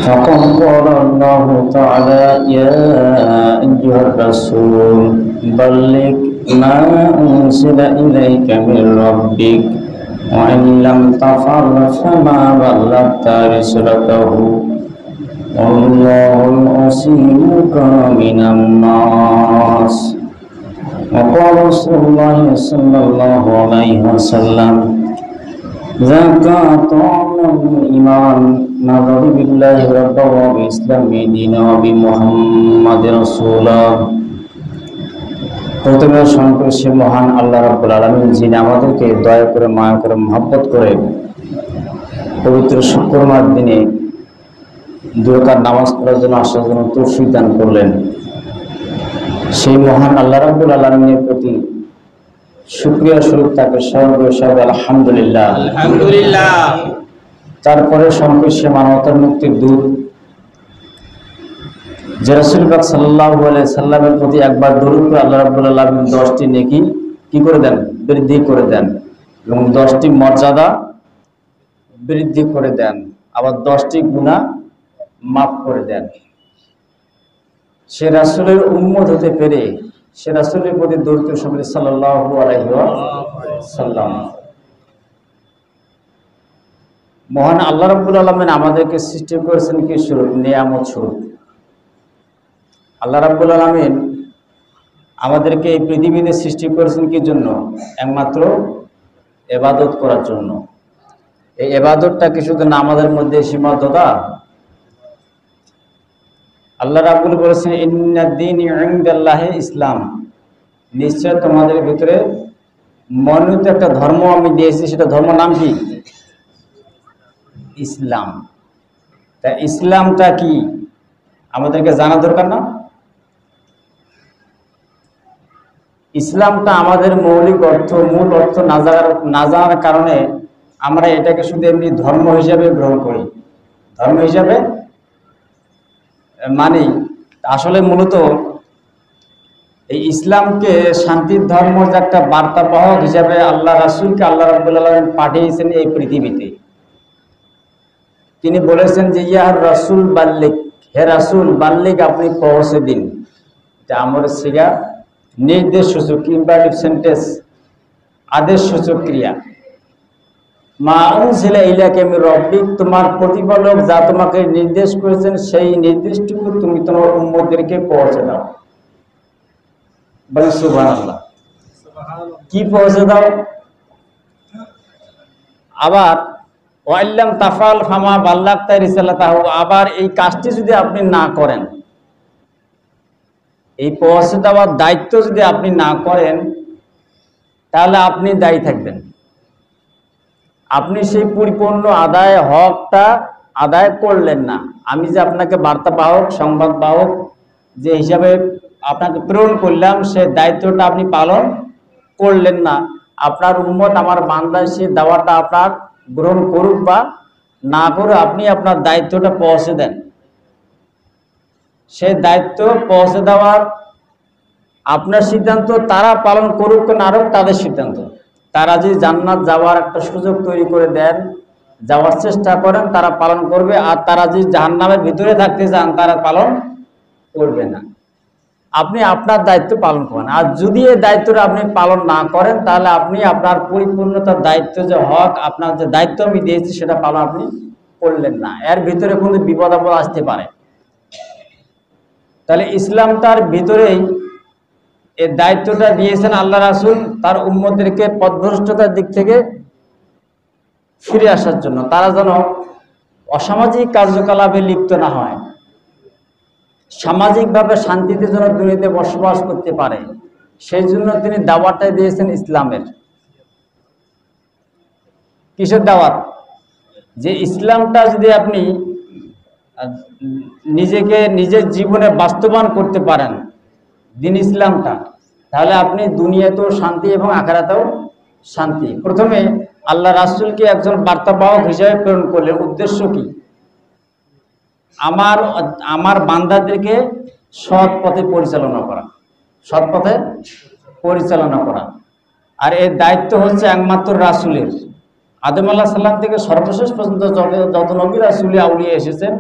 فقد قال الله تعالى يا أيها الرسول بلغ ما أنزل إليك من ربك وإن لم تفعل فما بلغت رسالته والله يعصمك من الناس. وقال رسول الله صلى الله عليه وسلم زكاة الإيمان نظر بالله ربا وبإسلام دينا وبمحمد رسولا। প্রথমে সংকোষে মহান আল্লাহ রাব্বুল আলামিন যিনি আমাদেরকে দয়া করে মায়া করে মহব্বত করে পবিত্র শুক্রবার দিনে দুই রাকাত নামাজ পড়ার জন্য আসার জন্য তৌফিক দান করলেন, সেই মহান আল্লাহ রাব্বুল আলামিনের প্রতি শুকরিয়া স্বরূপ তাকে সর্বসর্ব আলহামদুলিল্লাহ। তারপরে সংকোষে মানবতার মুক্তির দূত যে রাসূল পাক সাল্লাল্লাহু আলাইহি সাল্লামের প্রতি একবার দরুদ পড়ে আল্লাহ রাব্বুল আলামিন 10টি নেকি কি করে দেন, বৃদ্ধি করে দেন, এবং 10টি মর্যাদা বৃদ্ধি করে দেন, আবার 10টি গুনাহ মাফ করে দেন। সে রাসূলের উম্মত হতে পেরে সে রাসূলের প্রতি দরুদ শরীফ সাল্লাল্লাহু আলাইহি ওয়াসাল্লাম। মহান আল্লাহ রাব্বুল আলামিন আমাদেরকে সৃষ্টি করেছেন কি স্বরূপ? নিয়ামত স্বরূপ। আল্লাহ রাব্বুল আলামিন আমাদেরকে এই পৃথিবীতে সৃষ্টি করেছেন কি জন্য? একমাত্র ইবাদত করার জন্য। এই ইবাদতটা কি শুধু নামাজের মধ্যে সীমাবদ্ধতা? আল্লাহ রাব্বুল বলেছেন ইন্নাদ-দীন ইনদাল্লাহি ইসলাম, নিশ্চয় তোমাদের ভিতরে মনোনীত একটা ধর্ম আমি দিয়েছি, সেটা ধর্ম নাম কি? ইসলাম। তা ইসলামটা কি আমাদেরকে জানা দরকার না? ইসলামটা আমাদের মৌলিক অর্থ, মূল অর্থ না জানার কারণে আমরা এটাকে শুধু এমনি ধর্ম হিসাবে গ্রহণ করি, ধর্ম হিসাবে মানি। আসলে মূলত এই ইসলামকে শান্তির ধর্ম যে একটা বার্তাবাহক হিসাবে আল্লাহ রাসূলকে আল্লাহ রাব্বুল আলামিন পাঠিয়েছেন এই পৃথিবীতে। তিনি বলেছেন যে ইয়া রাসূল বাল্লিগ, হে রাসূল বাল্লিগ, আপনি পৌঁছে দিন। এটা আমর সিগা নির্দেশ সূচক, ইম্পারেটিভ সেন্টেন্স, আদেশ সূচক ক্রিয়া। মা উনজিলা ইলাইকা মির রাব্বিক, তোমার প্রতিপালক যা তোমাকে নির্দেশ করেছেন সেই নির্দেশটুকু তুমি তোমার উম্মতদেরকে পৌঁছে দাও। বলে সুবহানাল্লাহ। কি পৌঁছে দাও? আবার ওয়াইল্লাম তাফাল ফামা বাল্লাগতা রিসালাতাহু, আবার এই কাজটি যদি আপনি না করেন, এই পৌঁছে দেওয়ার দায়িত্ব যদি আপনি না করেন, তাহলে আপনি দায়ী থাকবেন। আপনি সেই পরিপূর্ণ হকটা আদায় করলেন না। আমি যে আপনাকে বার্তাবাহক, সংবাদবাহক যে হিসাবে আপনাকে প্রেরণ করলাম, সেই দায়িত্বটা আপনি পালন করলেন না। আপনার উম্মত, আমার বান্দা, সেই দাওয়াটা আপনার গ্রহণ করুক বা না করে, আপনি আপনার দায়িত্বটা পৌঁছে দেন। সেই দায়িত্ব পৌঁছে দেওয়ার আপনার সিদ্ধান্ত, তারা পালন করুক না করুক তাদের সিদ্ধান্ত। তারা যদি জান্নাত যাওয়ার একটা সুযোগ তৈরি করে দেন, যাওয়ার চেষ্টা করেন, তারা পালন করবে। আর তারা যদি জাহান্নামের ভিতরে থাকতে চান, তারা পালন করবে না। আপনি আপনার দায়িত্ব পালন করেন। আর যদি এই দায়িত্বটা আপনি পালন না করেন, তাহলে আপনি আপনার পরিপূর্ণতার দায়িত্ব, যে হক, আপনার যে দায়িত্ব আমি দিয়েছি, সেটা পালন আপনি করলেন না। এর ভিতরে কিন্তু বিপদ আপদ আসতে পারে। তাহলে ইসলামটার ভিতরেই এই দায়িত্বটা দিয়েছেন আল্লাহ রাসূল তার উম্মতদেরকে পথভ্রষ্টতার দিক থেকে ফিরে আসার জন্য, তারা যেন অসামাজিক কার্যকলাপে লিপ্ত না হয়, সামাজিকভাবে শান্তিতে যেন দুনিয়াতে বসবাস করতে পারে। সেই জন্য তিনি দাওয়াতটা দিয়েছেন ইসলামের। কিসের দাওয়াত? যে ইসলামটা যদি আপনি নিজের জীবনে বাস্তবায়ন করতে পারেন, দিন ইসলামটা, তাহলে আপনি দুনিয়াতেও শান্তি এবং আখিরাতেও শান্তি। প্রথমে আল্লাহ রাসূলকে একজন বার্তাবাহক হিসেবে প্রেরণ করলেন। উদ্দেশ্য কি? আমার বান্দাদেরকে সৎ পথে পরিচালনা করা, সৎ পথে পরিচালনা করা। আর এর দায়িত্ব হচ্ছে একমাত্র রাসূলের। আদম আলাইহিস সালাম থেকে সর্বশেষ পর্যন্ত যত নবী রাসূল আউলিয়া এসেছেন,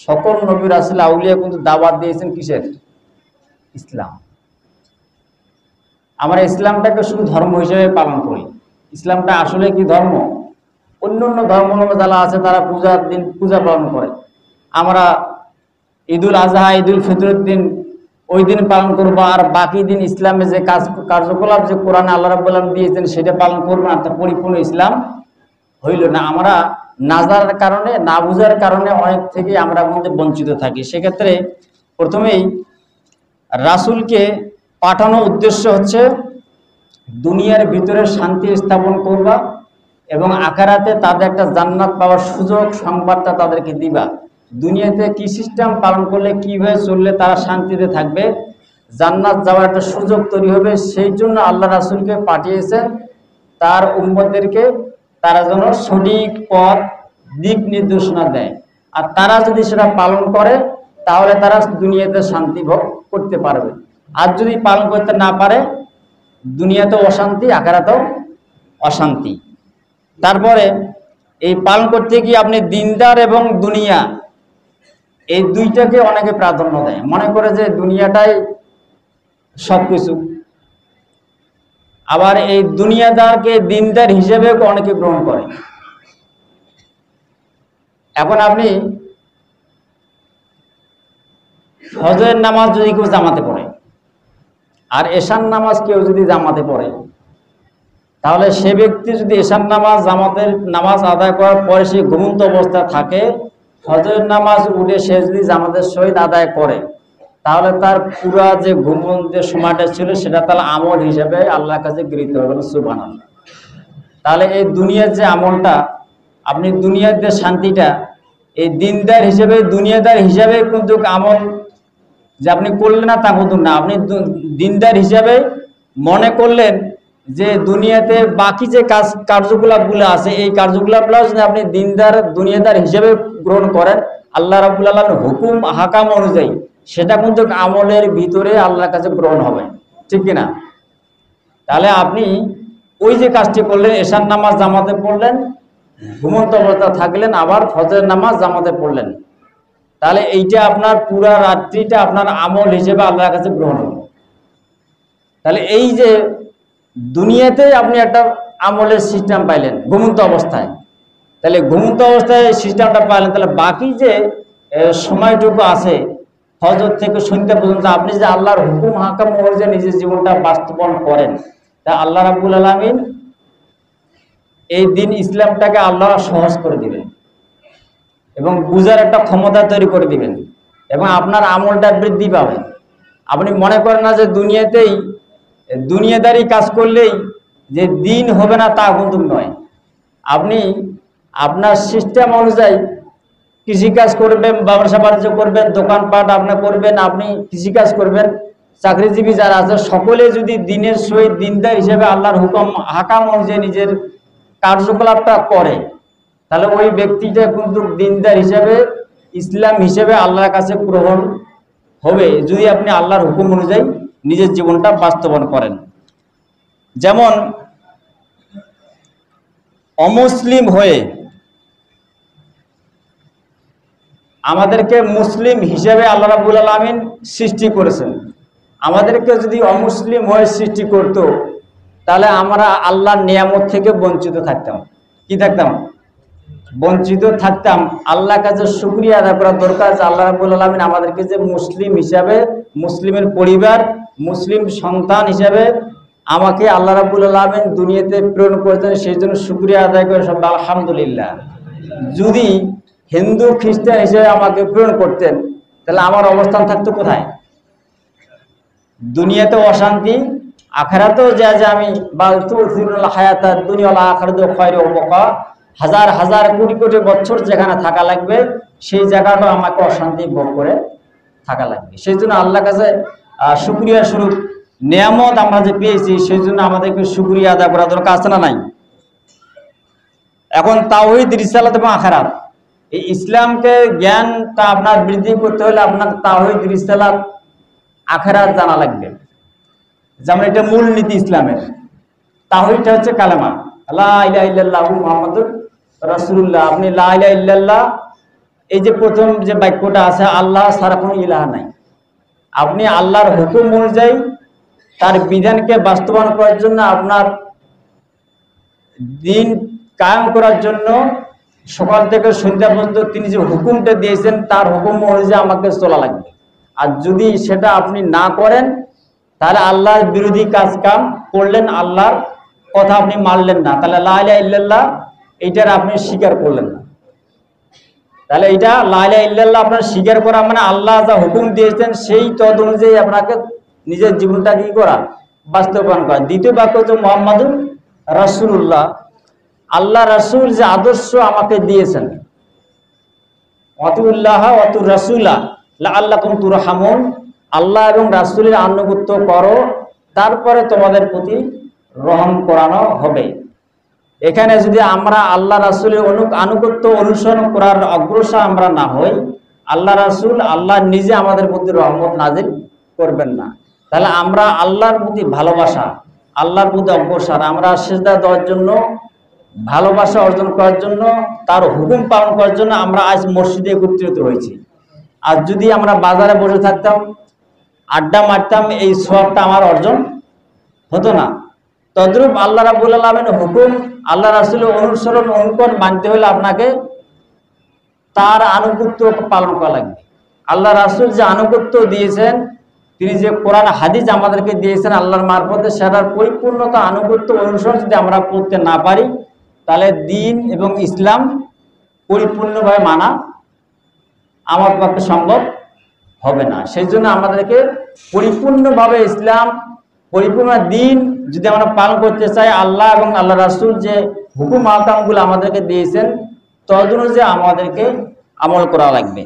সকল নবী রাসূল আউলিয়া কিন্তু দাওয়াত দিয়েছেন কিসের? ইসলাম। আমরা ইসলামটাকে শুধু ধর্ম হিসেবে পালন করি। ইসলামটা আসলে কি ধর্ম? অন্য অন্য ধর্ম যারা আছে তারা পূজার দিন পূজা পালন করে, আমরা ঈদুল আজহা ঈদুল ফিতরের দিন ওই দিন পালন করবো, আর বাকি দিন ইসলামে যে কার্যকলাপ যে কোরআনে আল্লাহ রাব্বুল আলামিন দিয়েছেন সেটা পালন করবো না, তা পরিপূর্ণ ইসলাম হইল না। আমরা না জানার কারণে, না বুঝার কারণে অনেক থেকে আমরা মধ্যে বঞ্চিত থাকি। সেক্ষেত্রে প্রথমেই রাসূলকে পাঠানোর উদ্দেশ্য হচ্ছে দুনিয়ার ভিতরে শান্তি স্থাপন করবা এবং আখিরাতে তাদের একটা জান্নাত পাওয়ার সুযোগ সংবাদটা তাদেরকে দিবা। দুনিয়াতে কি সিস্টেম পালন করলে কিভাবে চললে তারা শান্তিতে থাকবে, জান্নাত যাওয়ার একটা সুযোগ তৈরি হবে, সেই জন্য আল্লাহ রাসূলকে পাঠিয়েছেন তার উম্মতদেরকে, তারা যেন সঠিক পথ দিক নির্দেশনা দেয়। আর তারা যদি সেটা পালন করে তাহলে তারা দুনিয়াতে শান্তি ভোগ করতে পারবে। আর যদি পালন করতে না পারে দুনিয়াতেও অশান্তি, আখিরাতেও অশান্তি। তারপরে এই পালন করতে গিয়ে আপনি দিনদার এবং দুনিয়া এই দুইটাকে অনেকে প্রাধান্য দেয়, মনে করে যে দুনিয়াটাই সবকিছু। আবার এই দুনিয়াদারকে দিনদার হিসেবে অনেকে গ্রহণ করে। এখন আপনি ফজরের নামাজ যদি কেউ জামাতে পড়ে আর এশার নামাজ কেউ যদি জামাতে পড়ে, তাহলে সে ব্যক্তি যদি এশার নামাজ জামাতের নামাজ আদায় করার পরে সে ঘুমন্ত অবস্থায় থাকে, ফজরের নামাজ উঠে সে যদি জামাতের সহিত আদায় করে, তাহলে তার পুরা যে ঘুমন্তের সময়টা ছিল সেটা তাহলে আমল হিসেবে আল্লাহর কাছে গৃহীত হবে। সুবহানাল্লাহ। তাহলে এই দুনিয়ার যে আমলটা, আপনি দুনিয়ার যে শান্তিটা, এই দিনদার হিসেবে দুনিয়াদার হিসাবে কিন্তু আমল যে আপনি করলেন না তা কিন্তু না, আপনি দিনদার হিসাবে মনে করলেন যে দুনিয়াতে বাকি যে কার্যকলাপগুলো আছে এই কার্যকলাপগুলো যদি আপনি দিনদার দুনিয়াদার হিসেবে গ্রহণ করেন আল্লাহ রাব্বুল আলামিনের হুকুম হাকাম অনুযায়ী, সেটা কিন্তু আমলের ভিতরে আল্লাহর কাছে গ্রহণ হবে, ঠিক কিনা? তাহলে আপনি ওই যে কাজটি করলেন, এশার নামাজ জামাতে পড়লেন, ঘুমন্ত অবস্থা থাকলেন, আবার ফজরের নামাজ জামাতে পড়লেন, তাহলে এইটা আপনার পুরা রাত্রিটা আপনার আমল হিসেবে আল্লাহর কাছে গ্রহণ হবে। তাহলে এই যে দুনিয়াতে আপনি একটা আমলের সিস্টেম পাইলেন ঘুমন্ত অবস্থায়, তাহলে ঘুমন্ত অবস্থায় সিস্টেমটা পাইলেন, তাহলে বাকি যে সময়টুকু আছে ফজর থেকে সন্ধ্যা পর্যন্ত আপনি যে আল্লাহর হুকুম হাকাম অনুযায়ী নিজের জীবনটা বাস্তবায়ন করেন, তা আল্লাহ রাব্বুল আলামিন এই দিন ইসলামটাকে আল্লাহ সহজ করে দিবেন এবং বুঝার একটা ক্ষমতা তৈরি করে দিবেন এবং আপনার আমলটা বৃদ্ধি পাবে। আপনি মনে করেন না যে দুনিয়াতেই দুনিয়াদারি কাজ করলেই যে দিন হবে না, তা কিন্তু নয়। আপনি আপনার সিস্টেম অনুযায়ী কৃষিকাজ করবেন, ব্যবসা বাণিজ্য করবেন, দোকানপাট আপনার করবেন, আপনি কৃষিকাজ করবেন, চাকরিজীবী যারা আছে সকলে যদি দিনের সহিত দিনদার হিসেবে আল্লাহর হুকুম হাকাম অনুযায়ী নিজের কার্যকলাপটা করে, তাহলে ওই ব্যক্তিটা কিন্তু দিনদার হিসেবে ইসলাম হিসেবে আল্লাহর কাছে গ্রহণ হবে যদি আপনি আল্লাহর হুকুম অনুযায়ী নিজের জীবনটা বাস্তবায়ন করেন। যেমন অমুসলিম হয়ে আমাদেরকে মুসলিম হিসেবে আল্লাহ রাব্বুল আলামিন সৃষ্টি করেছেন, আমাদেরকে যদি অমুসলিম হয়ে সৃষ্টি করত তাহলে আমরা আল্লাহর নিয়ামত থেকে বঞ্চিত থাকতাম। কি থাকতাম? বঞ্চিত থাকতাম। আল্লাহর কাছে শুকরিয়া আদায় করা দরকার যে আল্লাহ রাব্বুল আলামিন আমাদেরকে যে মুসলিম হিসাবে, মুসলিমের পরিবার, মুসলিম সন্তান হিসাবে আমাকে আল্লাহ রাব্বুল আলামিন দুনিয়াতে প্রেরণ করেছেন, সেই জন্য শুকরিয়া আদায় করে সব আলহামদুলিল্লাহ। যদি হিন্দু খ্রিস্টান হিসেবে আমাকে প্রেরণ করতেন তাহলে আমার অবস্থান থাকতো কোথায়? দুনিয়াতে অশান্তি, আখিরাতেও যে আমি হায়াতাত দুনিয়া ওয়াল আখিরাতু খায়রু ওয়া বাকা, হাজার হাজার কোটি কোটি বছর যেখানে থাকা লাগবে সেই জায়গাটা আমাকে অশান্তি ভোগ করে থাকা লাগবে। সেই জন্য আল্লাহর কাছে শুকরিয়া স্বরূপ নিয়ামত আমরা যে পেয়েছি সেই জন্য আমাদেরকে শুকরিয়া আদায় করা দরকার, আছে না নাই? এখন তাওহীদ, রিসালাত এবং আখিরাত, এই ইসলামকে জ্ঞানটা আপনার বৃদ্ধি করতে হলে আপনার তাওহীদ, রিসালাত, আখিরাত জানা লাগবে। যেমন এটা মূল নীতি ইসলামের। তাওহীদটা হচ্ছে কালেমা, লা ইলাহা ইল্লাল্লাহু মুহাম্মাদুর রাসূলুল্লাহ। আপনি লা ইলাহা ইল্লাল্লাহ এই যে প্রথম যে বাক্যটা আছে, আল্লাহ ছাড়া কোনো ইলাহ নাই। আপনি আল্লাহর হুকুম অনুযায়ী তার বিধানকে বাস্তবায়ন করার জন্য, আপনার দিন কায়েম করার জন্য সকাল থেকে সন্ধ্যা পর্যন্ত তিনি যে হুকুমটা দিয়েছেন তার হুকুম অনুযায়ী আমাকে চলা লাগবে। আর যদি সেটা আপনি না করেন তাহলে আল্লাহর বিরোধী কাজ কাম করলেন, আল্লাহর কথা আপনি মানলেন না, তাহলে লা ইলাহা ইল্লাল্লাহ এইটার আপনি স্বীকার করলেন না। তাহলে এটা লা ইলাহা ইল্লাল্লাহ আপনার স্বীকার করা মানে আল্লাহ যা হুকুম দিয়েছেন সেই তদ অনুযায়ী আপনাকে নিজের জীবনটা কি করা, বাস্তবায়ন করা। দ্বিতীয় বাক্য হচ্ছে মুহাম্মাদুর রাসূলুল্লাহ, আল্লাহ রাসূল যে আদর্শ আমাকে দিয়েছেন, আতিউল্লাহ ওয়া আতিউর রাসূলা লাআল্লাকুম তুরহামুন, আল্লাহ এবং রাসূলের আনুগত্য করো, তারপরে তোমাদের প্রতি রহম করানো হবে। এখানে যদি আমরা আল্লাহ রাসূলের আনুগত্য অনুসরণ করার অগ্রসর আমরা না হই, আল্লাহ রাসূল আল্লাহ নিজে আমাদের প্রতি রহমত নাজিল করবেন না। তাহলে আমরা আল্লাহর প্রতি ভালোবাসা, আল্লাহর প্রতি অগ্রসর, আমরা সিজদা দেওয়ার জন্য, ভালোবাসা অর্জন করার জন্য, তার হুকুম পালন করার জন্য আমরা আজ মসজিদে একত্রিত হয়েছি। আর যদি আমরা বাজারে বসে থাকতাম, আড্ডা মারতাম, এই সওয়াবটা আমার অর্জন হতো না। তদ্রূপ আল্লাহ রাব্বুল আলামিনের হুকুম, আল্লাহ রাসূলের অনুসরণ অনুকরণ মানতে হলে আপনাকে তার আনুগত্য পালন করা লাগবে। আল্লাহ রাসূল যে আনুগত্য দিয়েছেন, তিনি যে কোরআন হাদিস আমাদেরকে দিয়েছেন আল্লাহর মারফতে, সেটার পরিপূর্ণতা আনুগত্য অনুসরণ যদি আমরা করতে না পারি তাহলে দিন এবং ইসলাম পরিপূর্ণভাবে মানা আমার পক্ষে সম্ভব হবে না। সেই জন্য আমাদেরকে পরিপূর্ণভাবে ইসলাম, পরিপূর্ণ দিন যদি আমরা পালন করতে চাই, আল্লাহ এবং আল্লাহ রাসূল যে হুকুম আহকামগুলো আমাদেরকে দিয়েছেন তদ অনুযায়ী আমাদেরকে আমল করা লাগবে।